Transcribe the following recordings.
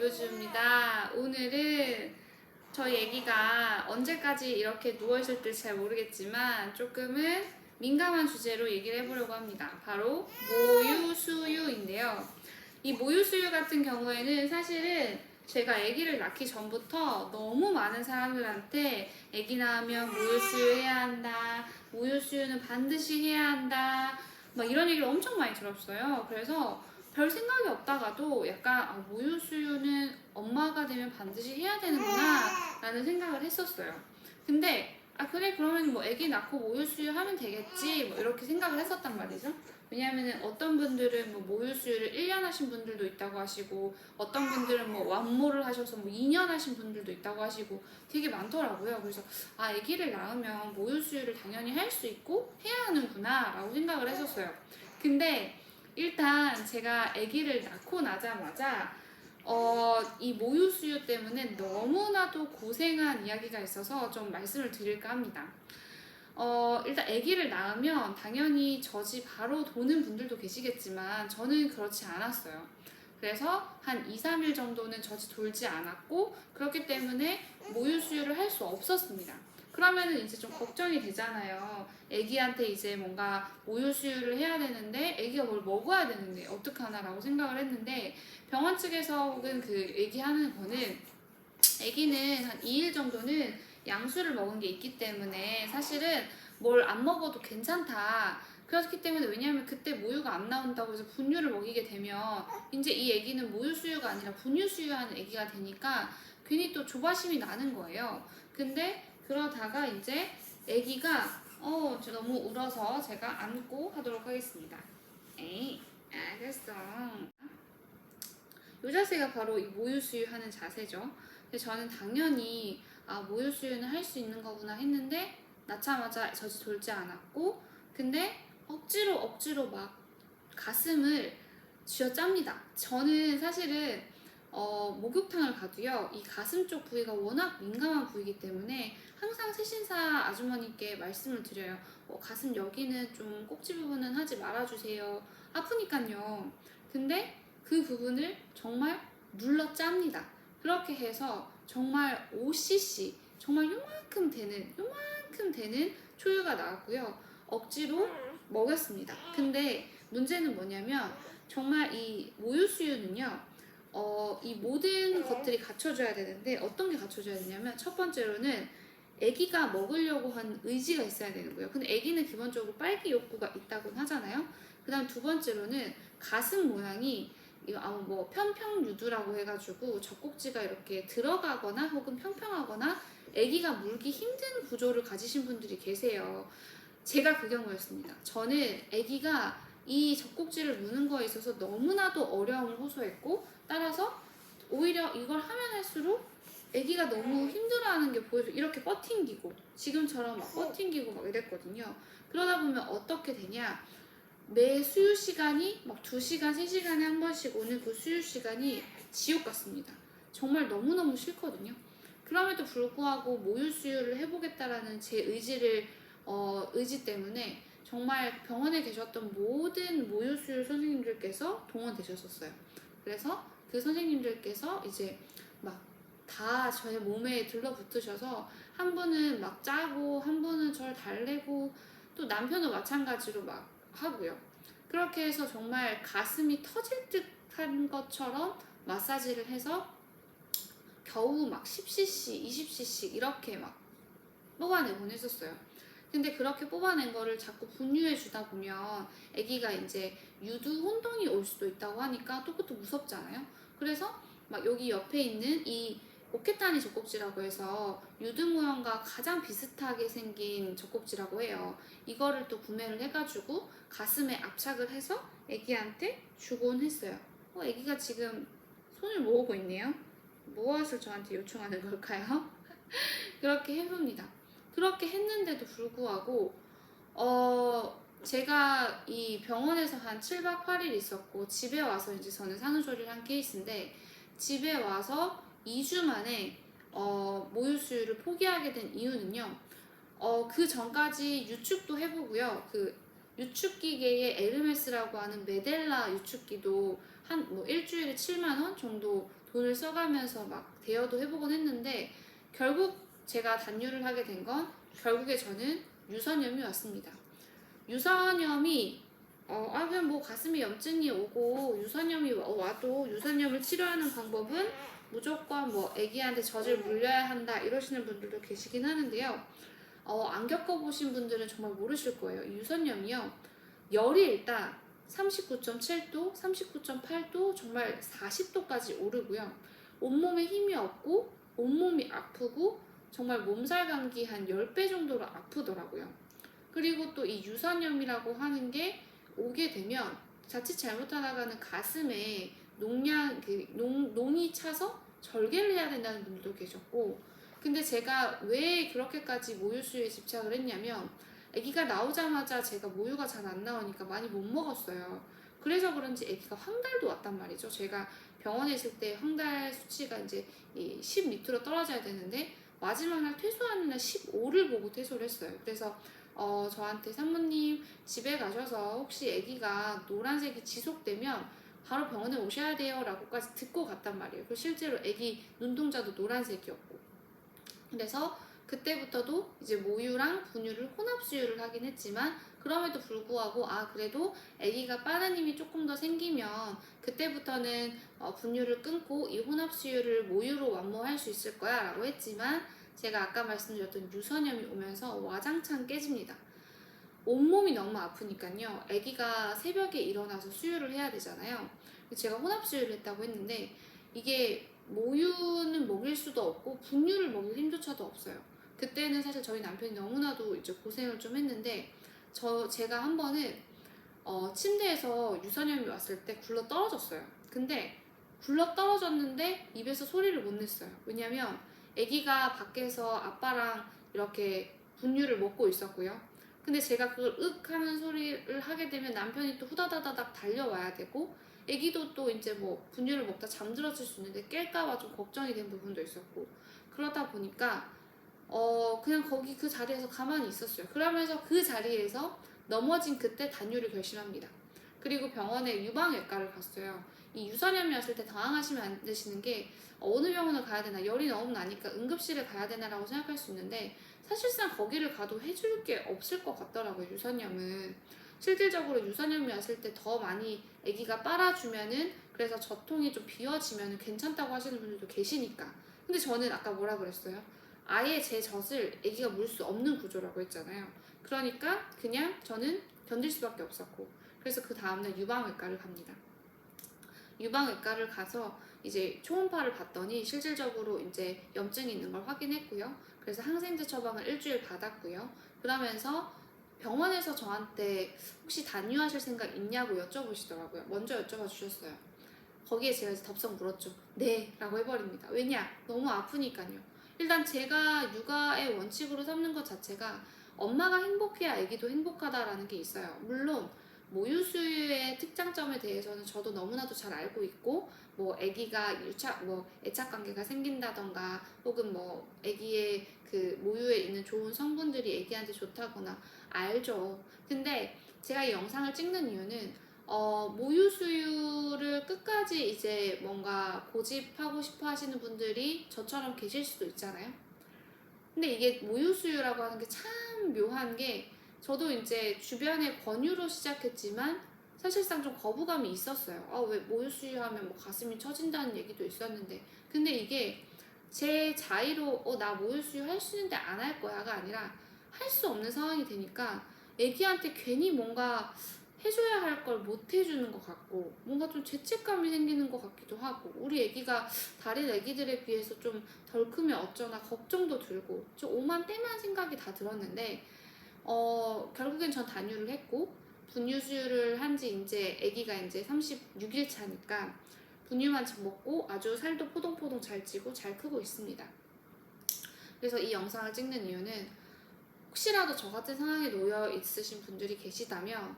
보여줍니다. 오늘은 저희 애기가 언제까지 이렇게 누워있을지 잘 모르겠지만 조금은 민감한 주제로 얘기를 해보려고 합니다. 바로 모유수유인데요. 이 모유수유 같은 경우에는 사실은 제가 아기를 낳기 전부터 너무 많은 사람들한테 아기 낳으면 모유수유 해야 한다, 모유수유는 반드시 해야 한다, 막 이런 얘기를 엄청 많이 들었어요. 그래서 별 생각이 없다가도 약간 모유수유는 엄마가 되면 반드시 해야 되는구나 라는 생각을 했었어요. 근데 그래 그러면 뭐 아기 낳고 모유수유 하면 되겠지 뭐 이렇게 생각을 했었단 말이죠. 왜냐면은 어떤 분들은 뭐 모유수유를 1년 하신 분들도 있다고 하시고 어떤 분들은 뭐 완모를 하셔서 뭐 2년 하신 분들도 있다고 하시고 되게 많더라고요. 그래서 아기를 낳으면 모유수유를 당연히 할 수 있고 해야 하는구나 라고 생각을 했었어요. 근데 일단 제가 아기를 낳고 나자마자 이 모유수유 때문에 너무나도 고생한 이야기가 있어서 좀 말씀을 드릴까 합니다. 일단 아기를 낳으면 당연히 젖이 바로 도는 분들도 계시겠지만 저는 그렇지 않았어요. 그래서 한 2, 3일 정도는 젖이 돌지 않았고 그렇기 때문에 모유수유를 할 수 없었습니다. 그러면은 이제 좀 걱정이 되잖아요. 아기한테 이제 뭔가 모유수유를 해야 되는데 아기가 뭘 먹어야 되는데 어떡하나라고 생각을 했는데 병원 측에서 혹은 그 얘기하는 거는 아기는 한 2일 정도는 양수를 먹은 게 있기 때문에 사실은 뭘 안 먹어도 괜찮다. 그렇기 때문에 왜냐하면 그때 모유가 안 나온다고 해서 분유를 먹이게 되면 이제 이 아기는 모유수유가 아니라 분유수유하는 아기가 되니까 괜히 또 조바심이 나는 거예요. 근데 그러다가 이제 아기가 너무 울어서 제가 안고 하도록 하겠습니다. 에이, 알겠어. 이 자세가 바로 이 모유수유하는 자세죠. 근데 저는 당연히 모유수유는 할 수 있는 거구나 했는데 낳자마자 젖이 돌지 않았고 근데 억지로 막 가슴을 쥐어짭니다. 저는 사실은 목욕탕을 가도요 이 가슴 쪽 부위가 워낙 민감한 부위이기 때문에 항상 세신사 아주머니께 말씀을 드려요. 가슴 여기는 좀 꼭지 부분은 하지 말아주세요. 아프니까요. 근데 그 부분을 정말 눌러 짭니다. 그렇게 해서 정말 5cc 정말 요만큼 되는 초유가 나왔고요. 억지로 먹였습니다. 근데 문제는 뭐냐면 정말 이 모유수유는요 이 모든 것들이 갖춰져야 되는데 어떤 게 갖춰져야 되냐면 첫 번째로는 아기가 먹으려고 한 의지가 있어야 되는 거예요. 근데 아기는 기본적으로 빨기 욕구가 있다고 하잖아요. 그 다음 두 번째로는 가슴 모양이 이거 뭐 편평유두라고 해가지고 젖꼭지가 이렇게 들어가거나 혹은 평평하거나 아기가 물기 힘든 구조를 가지신 분들이 계세요. 제가 그 경우였습니다. 저는 아기가 이 젖꼭지를 무는 거에 있어서 너무나도 어려움을 호소했고 따라서 오히려 이걸 하면 할수록 아기가 너무 힘들어하는 게 보여서 이렇게 버팅기고 지금처럼 막 버팅기고 막 이랬거든요. 그러다 보면 어떻게 되냐 매 수유 시간이 막 2시간, 3시간에 한 번씩 오는 그 수유 시간이 지옥 같습니다. 정말 너무너무 싫거든요. 그럼에도 불구하고 모유 수유를 해보겠다라는 제 의지 때문에 정말 병원에 계셨던 모든 모유 수유 선생님들께서 동원되셨었어요. 그래서 그 선생님들께서 이제 막 다 저의 몸에 들러붙으셔서 한 분은 막 짜고 한 분은 저를 달래고 또 남편도 마찬가지로 막 하고요. 그렇게 해서 정말 가슴이 터질 듯한 것처럼 마사지를 해서 겨우 막 10cc, 20cc 이렇게 막 뽑아내곤 했었어요. 근데 그렇게 뽑아낸 거를 자꾸 분유해 주다 보면 아기가 이제 유두 혼동이 올 수도 있다고 하니까 또 그것도 무섭잖아요. 그래서 막 여기 옆에 있는 이 오케타니 젖꼭지라고 해서 유두 모양과 가장 비슷하게 생긴 젖꼭지라고 해요. 이거를 또 구매를 해가지고 가슴에 압착을 해서 아기한테 주곤 했어요. 아기가 지금 손을 모으고 있네요. 무엇을 저한테 요청하는 걸까요? 그렇게 해봅니다. 그렇게 했는데도 불구하고 제가 이 병원에서 한 7박 8일 있었고 집에 와서 이제 저는 산후조리를 한 케이스인데 집에 와서 2주 만에 모유수유를 포기하게 된 이유는요. 그 전까지 유축도 해보고요. 그 유축기계의 에르메스라고 하는 메델라 유축기도 한 뭐 일주일에 7만 원 정도 돈을 써가면서 막 대여도 해보곤 했는데 결국 제가 단유를 하게 된 건 결국에 저는 유선염이 왔습니다. 유선염이 그냥 뭐 가슴에 염증이 오고 유선염이 와도 유선염을 치료하는 방법은 무조건 뭐 아기한테 젖을 물려야 한다 이러시는 분들도 계시긴 하는데요. 안 겪어보신 분들은 정말 모르실 거예요. 이 유선염이요. 열이 일단 39.7도, 39.8도, 정말 40도까지 오르고요. 온몸에 힘이 없고 온몸이 아프고 정말 몸살 감기 한 10배 정도로 아프더라고요. 그리고 또 이 유선염이라고 하는 게 오게 되면 자칫 잘못하다가는 가슴에 농이 차서 절개를 해야 된다는 분들도 계셨고, 근데 제가 왜 그렇게까지 모유수유에 집착을 했냐면 아기가 나오자마자 제가 모유가 잘 안 나오니까 많이 못 먹었어요. 그래서 그런지 아기가 황달도 왔단 말이죠. 제가 병원에 있을 때 황달 수치가 이제 10 밑으로 떨어져야 되는데 마지막 날 퇴소하는 날 15를 보고 퇴소를 했어요. 그래서 저한테 산모님 집에 가셔서 혹시 아기가 노란색이 지속되면 바로 병원에 오셔야 돼요 라고까지 듣고 갔단 말이에요. 그리고 실제로 아기 눈동자도 노란색이었고, 그래서 그때부터도 이제 모유랑 분유를 혼합 수유를 하긴 했지만 그럼에도 불구하고 그래도 아기가 빠른 힘이 조금 더 생기면 그때부터는 분유를 끊고 이 혼합 수유를 모유로 완모할 수 있을 거야 라고 했지만 제가 아까 말씀드렸던 유선염이 오면서 와장창 깨집니다. 온몸이 너무 아프니까요. 아기가 새벽에 일어나서 수유를 해야 되잖아요. 제가 혼합 수유를 했다고 했는데 이게 모유는 먹일 수도 없고 분유를 먹일 힘조차도 없어요. 그때는 사실 저희 남편이 너무나도 이제 고생을 좀 했는데 제가 한 번은 침대에서 유선염이 왔을 때 굴러 떨어졌어요. 근데 굴러 떨어졌는데 입에서 소리를 못 냈어요. 왜냐면 아기가 밖에서 아빠랑 이렇게 분유를 먹고 있었고요. 근데 제가 그걸 윽 하는 소리를 하게 되면 남편이 또 후다다다닥 달려와야 되고 아기도 또 이제 뭐 분유를 먹다 잠들어질 수 있는데 깰까봐 좀 걱정이 된 부분도 있었고, 그러다 보니까 그냥 거기 그 자리에서 가만히 있었어요. 그러면서 그 자리에서 넘어진 그때 단유를 결심합니다. 그리고 병원에 유방외과를 갔어요. 이 유선염이 왔을 때 당황하시면 안 되시는 게 어느 병원을 가야 되나, 열이 너무 나니까 응급실에 가야 되나라고 생각할 수 있는데 사실상 거기를 가도 해줄 게 없을 것 같더라고요. 유선염은 실질적으로 유선염이 왔을 때 더 많이 아기가 빨아주면은, 그래서 젖통이 좀 비어지면은 괜찮다고 하시는 분들도 계시니까. 근데 저는 아까 뭐라 그랬어요? 아예 제 젖을 아기가 물 수 없는 구조라고 했잖아요. 그러니까 그냥 저는 견딜 수밖에 없었고, 그래서 그 다음날 유방외과를 갑니다. 유방외과를 가서 이제 초음파를 봤더니 실질적으로 이제 염증이 있는 걸 확인했고요. 그래서 항생제 처방을 일주일 받았고요. 그러면서 병원에서 저한테 혹시 단유하실 생각 있냐고 여쭤보시더라고요. 먼저 여쭤봐 주셨어요. 거기에 제가 이제 덥석 물었죠. 네 라고 해버립니다. 왜냐? 너무 아프니까요. 일단 제가 육아의 원칙으로 삼는 것 자체가 엄마가 행복해야 아기도 행복하다라는 게 있어요. 물론 모유수유의 특장점에 대해서는 저도 너무나도 잘 알고 있고, 뭐 아기가 애착 관계가 생긴다던가 혹은 뭐 아기의 그 모유에 있는 좋은 성분들이 아기한테 좋다거나 알죠. 근데 제가 이 영상을 찍는 이유는 모유수유를 끝까지 이제 뭔가 고집하고 싶어 하시는 분들이 저처럼 계실 수도 있잖아요. 근데 이게 모유수유라고 하는 게 참 묘한 게, 저도 이제 주변의 권유로 시작했지만 사실상 좀 거부감이 있었어요. 왜 모유수유하면 뭐 가슴이 처진다는 얘기도 있었는데, 근데 이게 제 자의로 나 모유수유 할 수 있는데 안 할 거야가 아니라 할 수 없는 상황이 되니까 애기한테 괜히 뭔가 해줘야 할 걸 못 해주는 것 같고 뭔가 좀 죄책감이 생기는 것 같기도 하고, 우리 애기가 다른 애기들에 비해서 좀 덜 크면 어쩌나 걱정도 들고 저 오만 때만 생각이 다 들었는데 결국엔 전 단유를 했고 분유 수유를 한 지 이제 애기가 이제 36일 차니까 분유만 먹고 아주 살도 포동포동 잘 찌고 잘 크고 있습니다. 그래서 이 영상을 찍는 이유는 혹시라도 저 같은 상황에 놓여 있으신 분들이 계시다면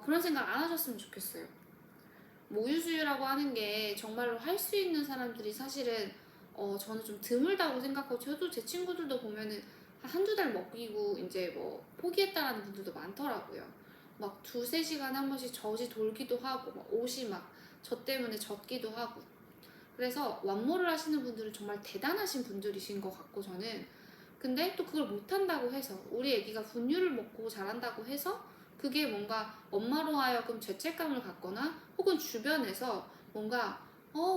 그런 생각 안 하셨으면 좋겠어요. 모유수유라고 하는 게 정말로 할 수 있는 사람들이 사실은 저는 좀 드물다고 생각하고, 저도 제 친구들도 보면은 한두 달 먹이고 이제 뭐 포기했다라는 분들도 많더라고요. 막 두세 시간에 한 번씩 젖이 돌기도 하고 막 옷이 막 저 때문에 젖기도 하고. 그래서 완모를 하시는 분들은 정말 대단하신 분들이신 것 같고 저는. 근데 또 그걸 못한다고 해서 우리 애기가 분유를 먹고 자란다고 해서 그게 뭔가 엄마로 하여금 죄책감을 갖거나 혹은 주변에서 뭔가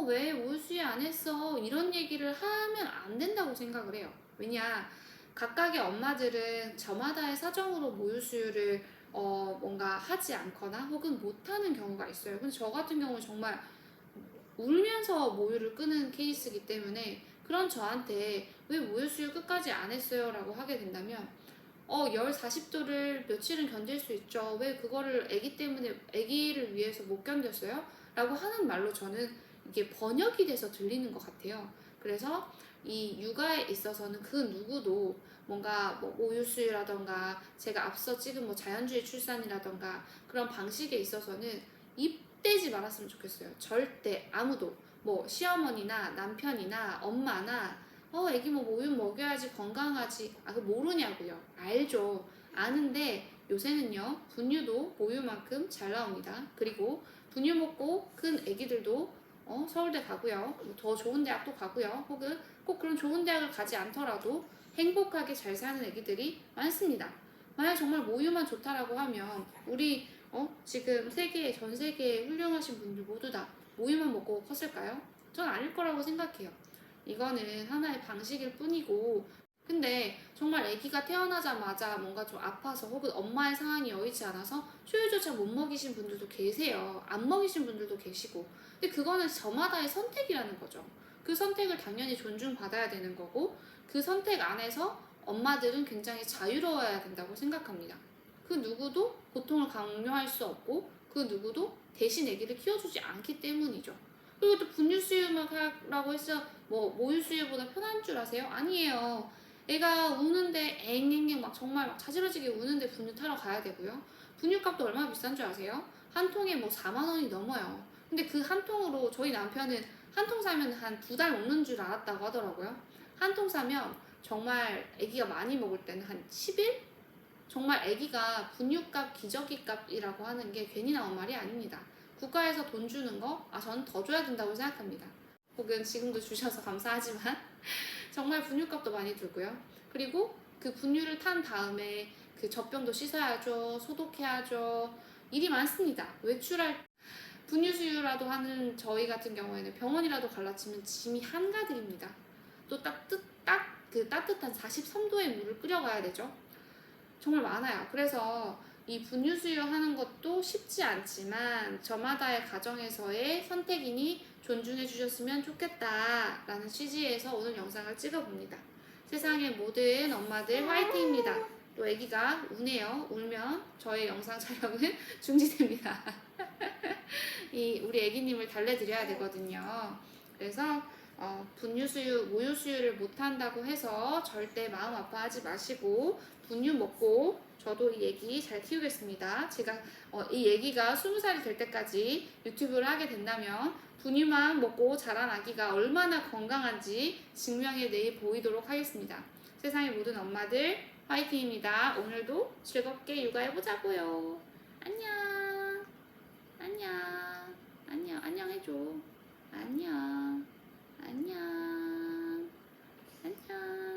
왜 우유수유 안 했어 이런 얘기를 하면 안 된다고 생각을 해요. 왜냐, 각각의 엄마들은 저마다의 사정으로 모유수유를 뭔가 하지 않거나 혹은 못하는 경우가 있어요. 근데 저 같은 경우는 정말 울면서 모유를 끄는 케이스이기 때문에 그런 저한테 왜 모유수유 끝까지 안 했어요? 라고 하게 된다면 열 40도를 며칠은 견딜 수 있죠. 왜 그거를 아기 때문에 아기를 위해서 못 견뎠어요? 라고 하는 말로 저는 이게 번역이 돼서 들리는 것 같아요. 그래서 이 육아에 있어서는 그 누구도 뭔가 뭐 모유수유라던가 제가 앞서 찍은 뭐 자연주의 출산이라던가 그런 방식에 있어서는 입대지 말았으면 좋겠어요. 절대 아무도 뭐 시어머니나 남편이나 엄마나 애기 뭐 모유 먹여야지 건강하지. 그 모르냐고요. 알죠. 아는데 요새는요 분유도 모유만큼 잘 나옵니다. 그리고 분유 먹고 큰 애기들도 서울대 가고요. 더 좋은 대학도 가고요. 혹은 꼭 그런 좋은 대학을 가지 않더라도 행복하게 잘 사는 애기들이 많습니다. 만약 정말 모유만 좋다라고 하면 우리 지금 전 세계에 훌륭하신 분들 모두 다 모유만 먹고 컸을까요? 전 아닐 거라고 생각해요. 이거는 하나의 방식일 뿐이고, 근데 정말 아기가 태어나자마자 뭔가 좀 아파서 혹은 엄마의 상황이 여의치 않아서 수유조차 못 먹이신 분들도 계세요. 안 먹이신 분들도 계시고. 근데 그거는 저마다의 선택이라는 거죠. 그 선택을 당연히 존중받아야 되는 거고, 그 선택 안에서 엄마들은 굉장히 자유로워야 된다고 생각합니다. 그 누구도 고통을 강요할 수 없고, 그 누구도 대신 아기를 키워주지 않기 때문이죠. 그리고 또 분유수유만 하라고 해서 뭐 모유수유보다 편한 줄 아세요? 아니에요. 애가 우는데 앵앵앵 막 정말 막 자지러지게 우는데 분유 타러 가야 되고요. 분유값도 얼마나 비싼 줄 아세요? 한 통에 뭐 4만 원이 넘어요. 근데 그 한 통으로 저희 남편은 한 통 사면 한 2달 먹는 줄 알았다고 하더라고요. 한 통 사면 정말 아기가 많이 먹을 때는 한 10일? 정말 아기가 분유값 기저귀값이라고 하는 게 괜히 나온 말이 아닙니다. 국가에서 돈 주는 거, 저는 더 줘야 된다고 생각합니다. 혹은 지금도 주셔서 감사하지만 정말 분유값도 많이 들고요. 그리고 그 분유를 탄 다음에 그 젖병도 씻어야죠. 소독해야죠. 일이 많습니다. 외출할 분유수유라도 하는 저희 같은 경우에는 병원이라도 갈라치면 짐이 한가득입니다. 또 그 따뜻한 43도의 물을 끓여가야 되죠. 정말 많아요. 그래서 이 분유수유 하는 것도 쉽지 않지만 저마다의 가정에서의 선택이니 존중해 주셨으면 좋겠다 라는 취지에서 오늘 영상을 찍어봅니다. 세상의 모든 엄마들 화이팅입니다. 또 아기가 우네요. 울면 저의 영상 촬영은 중지됩니다. 우리 아기님을 달래드려야 되거든요. 그래서 분유수유, 모유수유를 못한다고 해서 절대 마음 아파하지 마시고 분유 먹고 저도 이 애기 잘 키우겠습니다. 제가 이 애기가 20살이 될 때까지 유튜브를 하게 된다면 분유만 먹고 자란 아기가 얼마나 건강한지 증명해 내 보이도록 하겠습니다. 세상의 모든 엄마들 화이팅입니다. 오늘도 즐겁게 육아해보자고요. 안녕. 안녕. 안녕. 안녕 해줘. 안녕. 안녕. 안녕.